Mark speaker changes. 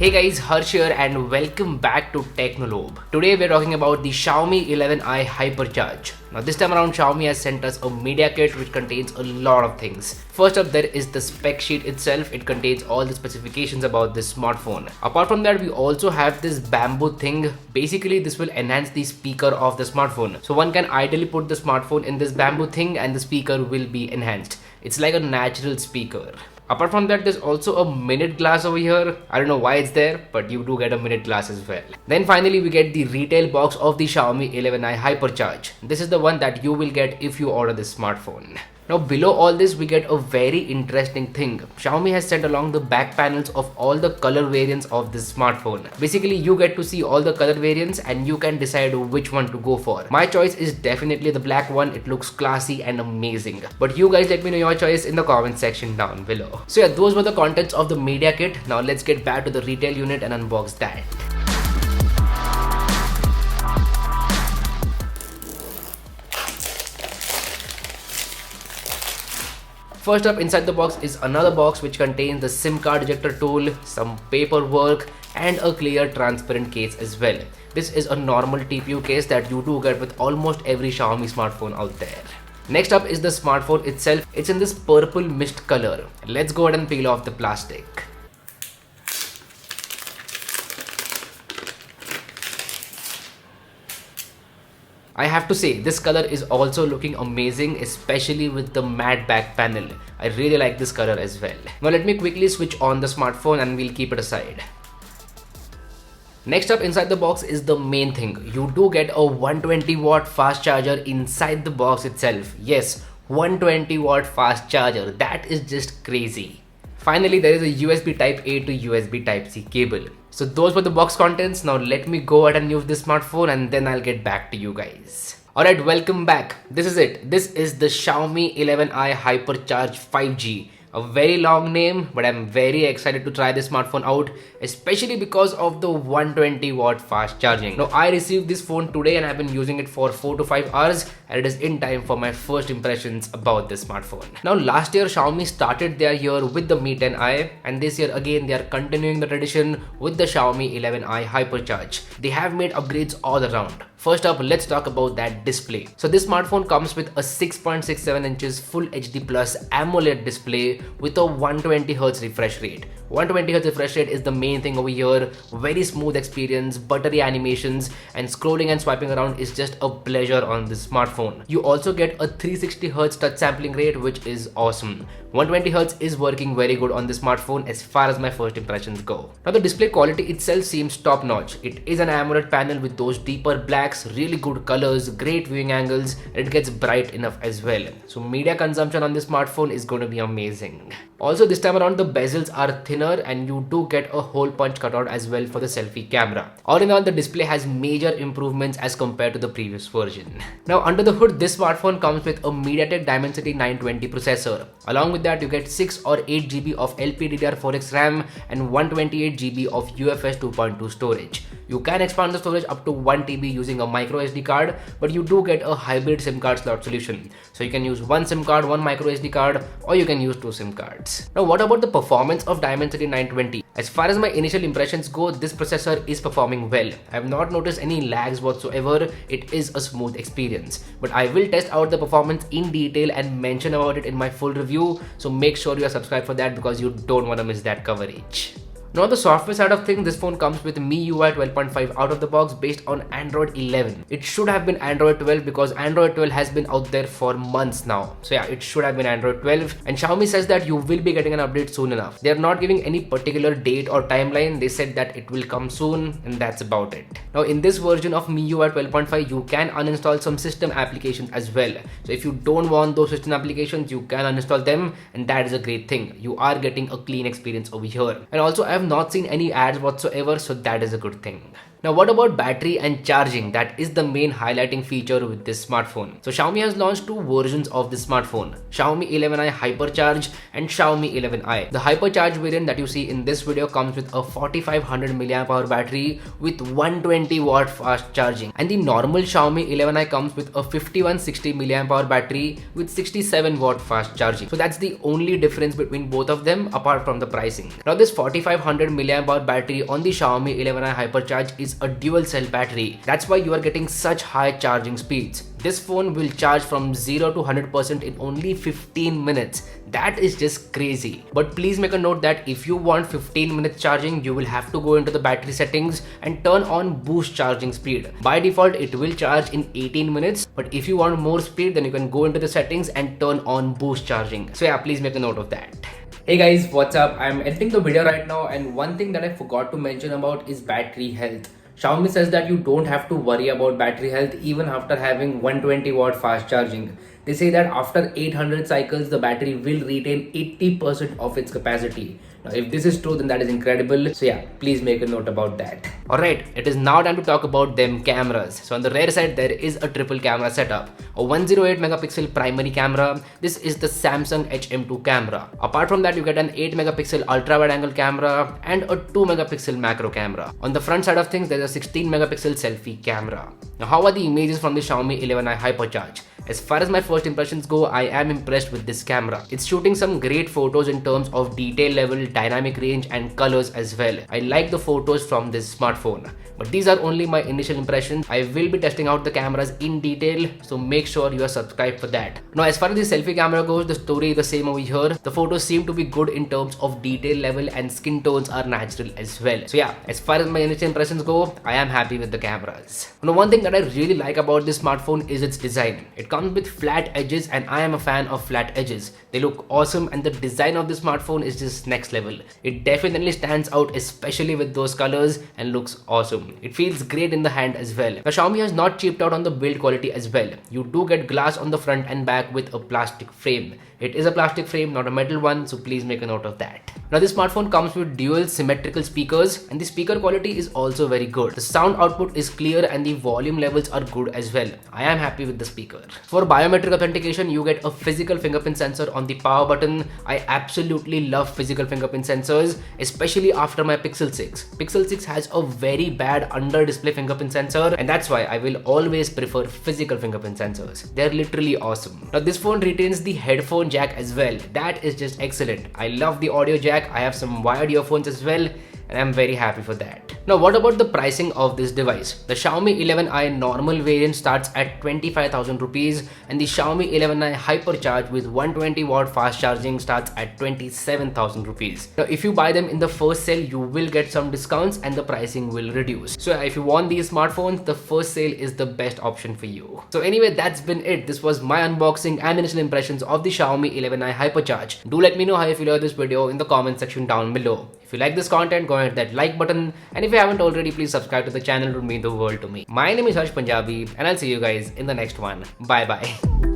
Speaker 1: Hey guys, Harsh here and welcome back to Technolobe. Today we're talking about the Xiaomi 11i Hypercharge. Now this time around Xiaomi has sent us a media kit which contains a lot of things. First up there is the spec sheet itself. It contains all the specifications about this smartphone. Apart from that, we also have this bamboo thing. Basically this will enhance the speaker of the smartphone. So one can ideally put the smartphone in this bamboo thing and the speaker will be enhanced. It's like a natural speaker. Apart from that, there's also a minute glass over here. I don't know why it's there, but you do get a minute glass as well. Then finally, we get the retail box of the Xiaomi 11i Hypercharge. This is the one that you will get if you order this smartphone. Now below all this, we get a very interesting thing. Xiaomi has sent along the back panels of all the color variants of this smartphone. Basically, you get to see all the color variants and you can decide which one to go for. My choice is definitely the black one. It looks classy and amazing. But you guys let me know your choice in the comment section down below. So yeah, those were the contents of the media kit. Now let's get back to the retail unit and unbox that. First up inside the box is another box which contains the SIM card ejector tool, some paperwork and a clear transparent case as well. This is a normal TPU case that you do get with almost every Xiaomi smartphone out there. Next up is the smartphone itself. It's in this purple mist color. Let's go ahead and peel off the plastic. I have to say, this color is also looking amazing, especially with the matte back panel. I really like this color as well. Now let me quickly switch on the smartphone and we'll keep it aside. Next up inside the box is the main thing. You do get a 120 watt fast charger inside the box itself. Yes, 120 watt fast charger. That is just crazy. Finally, there is a USB type A to USB type C cable. So those were the box contents. Now let me go ahead and use this smartphone and then I'll get back to you guys. Alright, welcome back. This is it. This is the Xiaomi 11i Hypercharge 5G. A very long name, but I'm very excited to try this smartphone out, especially because of the 120 watt fast charging. Now I received this phone today and I've been using it for 4 to 5 hours and it is in time for my first impressions about this smartphone. Now last year Xiaomi started their year with the Mi 10i and this year again they are continuing the tradition with the Xiaomi 11i Hypercharge. They have made upgrades all around. First up, let's talk about that display. So this smartphone comes with a 6.67 inches Full HD Plus AMOLED display with a 120Hz refresh rate. 120Hz refresh rate is the main thing over here. Very smooth experience, buttery animations, and scrolling and swiping around is just a pleasure on this smartphone. You also get a 360Hz touch sampling rate, which is awesome. 120Hz is working very good on this smartphone as far as my first impressions go. Now the display quality itself seems top notch. It is an AMOLED panel with those deeper blacks, really good colors, great viewing angles, and it gets bright enough as well. So media consumption on this smartphone is going to be amazing. Also this time around the bezels are thinner and you do get a hole punch cutout as well for the selfie camera. All in all, the display has major improvements as compared to the previous version. Now under the hood, this smartphone comes with a MediaTek Dimensity 920 processor. Along with that, you get 6 or 8 GB of LPDDR4X RAM and 128 GB of UFS 2.2 storage. You can expand the storage up to 1 TB using a micro SD card, but you do get a hybrid SIM card slot solution. So you can use one SIM card, one micro SD card, or you can use 2 SIM cards. Now what about the performance of Dimensity 920? As far as my initial impressions go, this processor is performing well. I have not noticed any lags whatsoever. It is a smooth experience. But I will test out the performance in detail and mention about it in my full review. So make sure you are subscribed for that because you don't want to miss that coverage. Now on the software side of things, this phone comes with MIUI 12.5 out of the box based on Android 11. It should have been Android 12 because Android 12 has been out there for months now. So yeah, it should have been Android 12 and Xiaomi says that you will be getting an update soon enough. They are not giving any particular date or timeline. They said that it will come soon and that's about it. Now in this version of MIUI 12.5, you can uninstall some system applications as well. So if you don't want those system applications, you can uninstall them and that is a great thing. You are getting a clean experience over here. And also I have not seen any ads whatsoever, so that is a good thing. Now what about battery and charging? That is the main highlighting feature with this smartphone. So Xiaomi has launched two versions of this smartphone, Xiaomi 11i Hypercharge and Xiaomi 11i. The Hypercharge variant that you see in this video comes with a 4500 mAh battery with 120 watt fast charging, and the normal Xiaomi 11i comes with a 5160 mAh battery with 67 watt fast charging. So that's the only difference between both of them apart from the pricing. Now this 4500 mAh battery on the Xiaomi 11i Hypercharge is a dual cell battery. That's why you are getting such high charging speeds. This phone will charge from 0 to 100% in only 15 minutes. That is just crazy. But please make a note that if you want 15 minutes charging, you will have to go into the battery settings and turn on boost charging speed. By default, it will charge in 18 minutes. But if you want more speed, then you can go into the settings and turn on boost charging. So yeah, please make a note of that. Hey guys, what's up? I'm editing the video right now, and one thing that I forgot to mention about is battery health. Xiaomi says that you don't have to worry about battery health even after having 120 watt fast charging. They say that after 800 cycles, the battery will retain 80% of its capacity. Now, if this is true, then that is incredible. So yeah, please make a note about that. Alright, it is now time to talk about them cameras. So on the rear side, there is a triple camera setup. A 108 megapixel primary camera. This is the Samsung HM2 camera. Apart from that, you get an 8 megapixel ultra wide angle camera and a 2 megapixel macro camera. On the front side of things, there is a 16 megapixel selfie camera. Now, how are the images from the Xiaomi 11i Hypercharge? As far as my first impressions go, I am impressed with this camera. It's shooting some great photos in terms of detail level, dynamic range and colors as well. I like the photos from this smartphone. But these are only my initial impressions. I will be testing out the cameras in detail, so make sure you are subscribed for that. Now, as far as the selfie camera goes, the story is the same over here. The photos seem to be good in terms of detail level and skin tones are natural as well. So yeah, as far as my initial impressions go, I am happy with the cameras. Now, one thing that I really like about this smartphone is its design. It comes with flat edges, and I am a fan of flat edges. They look awesome, and the design of this smartphone is just next level. It definitely stands out, especially with those colors, and looks awesome. It feels great in the hand as well. Now, Xiaomi has not cheaped out on the build quality as well. You do get glass on the front and back with a plastic frame. It is a plastic frame, not a metal one, so please make a note of that. Now, this smartphone comes with dual symmetrical speakers, and the speaker quality is also very good. The sound output is clear and the volume levels are good as well. I am happy with the speaker. For biometric authentication, you get a physical fingerprint sensor on the power button. I absolutely love physical fingerprint sensors, especially after my Pixel 6. Pixel 6 has a very bad under display fingerprint sensor, and that's why I will always prefer physical fingerprint sensors. They're literally awesome. Now, this phone retains the headphone jack as well. That is just excellent. I love the audio jack. I have some wired earphones as well, and I'm very happy for that. Now, what about the pricing of this device? The Xiaomi 11i normal variant starts at 25,000 rupees, and the Xiaomi 11i Hypercharge with 120 watt fast charging starts at 27,000 rupees. Now, if you buy them in the first sale, you will get some discounts and the pricing will reduce. So if you want these smartphones, the first sale is the best option for you. So anyway, that's been it. This was my unboxing and initial impressions of the Xiaomi 11i Hypercharge. Do let me know how you feel about this video in the comment section down below. If you like this content, go ahead and hit that like button, and if you haven't already, please subscribe to the channel. It would mean the world to me. My name is Harsh Punjabi, and I'll see you guys in the next one. Bye bye.